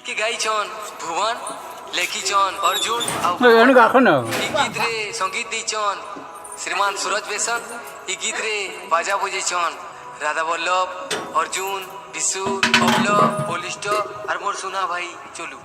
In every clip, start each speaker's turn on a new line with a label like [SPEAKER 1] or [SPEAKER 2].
[SPEAKER 1] କି ଗାଇଛନ୍ ଭୁବନ ଲେଖିଛନ୍ ଅର୍ଜୁନ ଆଉ ଇ ଗୀତରେ ସଙ୍ଗୀତ ଦେଇଛନ୍ ଶ୍ରୀମାନ ସୁରଜ ବେସନ। ଇ ଗୀତରେ ବାଜା ବଜେଇଛନ୍ ରାଧା ବଲ୍ଲଭ, ଅର୍ଜୁନ, ବିଶୁ, କମଲ, ପୋଲିଷ୍ଟ ଆର୍ ମୋର୍ ସୁନା ଭାଇ ଚଲୁ।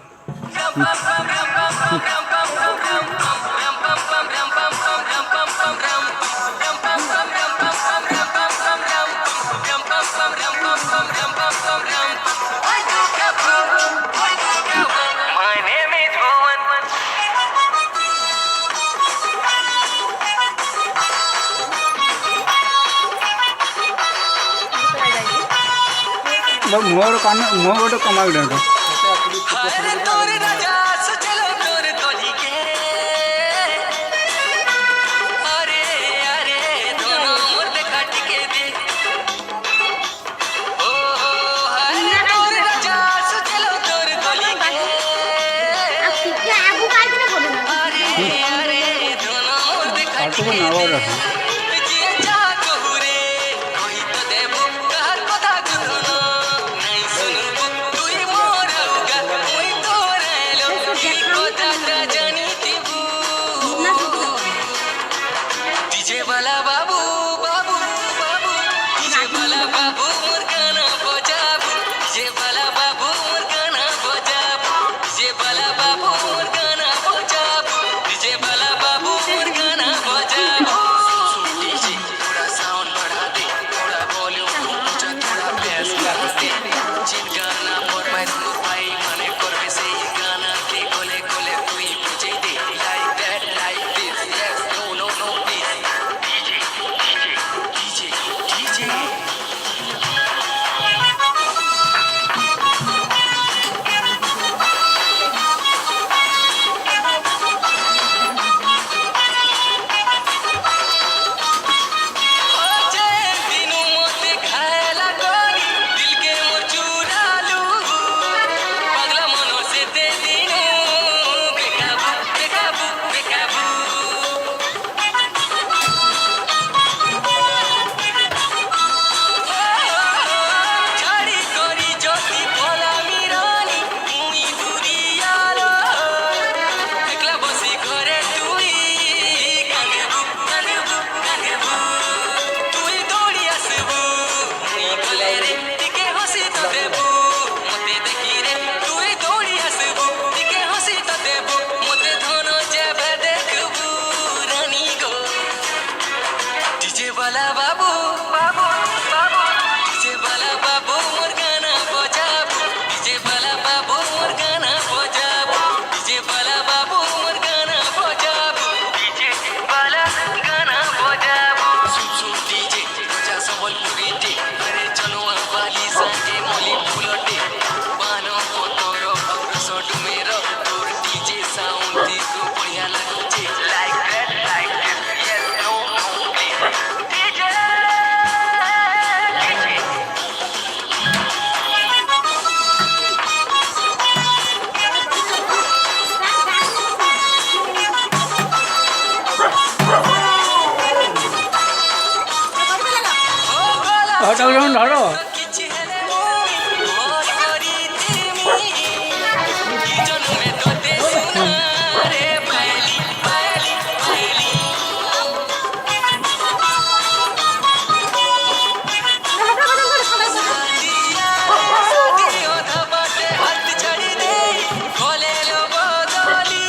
[SPEAKER 2] मोर कान मो गोटे कमा
[SPEAKER 1] अरे तोर राजा सचलो तोर तोली के अरे अरे दोनों मोर देखा टिके दे ओ अरे तोर राजा सचलो तोर तोली के अरे अरे दोनों मोर देखा टिके दे जिए जा कहूरे कही तो देबो कहर कथा गुनो नहीं सुनबो तुई मोर उगा मुई तोर लो की कथा जानी दिबू डीजे वाला बाबू बाबू बाबू डीजे वाला बाबू मोर गाना बजाबू डीजे वाला बाबू मोर गाना बजाबू डीजे वाला बाबू मोर गाना बजाबू डीजे वाला बाबू मोर गाना बजाबू डीजे थोड़ा साउंड बढ़ा दे थोड़ा वॉल्यूम ऊंचा थोड़ा बेस कर दे जिन गाना मोर भाई मने करबे से ई गाना के कोले कोले तुई बुझे दे like that like this yes no no no please DJ DJ DJ DJ दिनु मोते खाएला गोरी दिल के मोर चुरालू पगला मनो से दे दिनु बेकाबू बेकाबू बेकाबू झाड़ी करी ज्योति भोला मिरानी मुई दुरियालो एकला बसी घरे तुई कांदेबू कांदेबू कांदेबू तुई दौड़ी आसबू मुई गले रे टिके हसी तो देबू मते देखी रे तुई दौड़ी आसबू टिके हसी तो देबू मते धन जेबे देखबू रानी गो डीजे वाला बाबू बाबू बाबू डीजे वाला बाबू मोर गाना बजाबू डीजे वाला बाबू मोर गाना बजाबू डीजे वाला बाबू मोर गाना बजाबू डीजे वाला गाना बजाबू सुन सुन डीजे बजा संबलपुरी टे अरे चनुआ वाली सांगे मोली फुलटे बानो पतरो रस डुमेरो तोर डीजे साउंड देखो बढ़िया लागुचे like that like this yes no no please DJ DJ ओ गोला
[SPEAKER 2] हटाओ जौन हटो
[SPEAKER 1] किछि हेले मोर करी तिमी की जनु में तोते सुना रे पहली पहली पहली दियो धबाटे हाथ छड़ी दे खोले लो बदली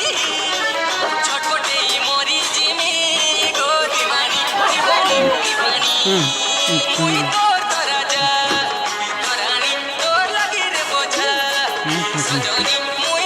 [SPEAKER 1] छटपटे मोरी जिमी गो दीवानी दीवानी दीवानी मुई तोर राजा तोरानी तोर लगी रे बोझा सजनी मुई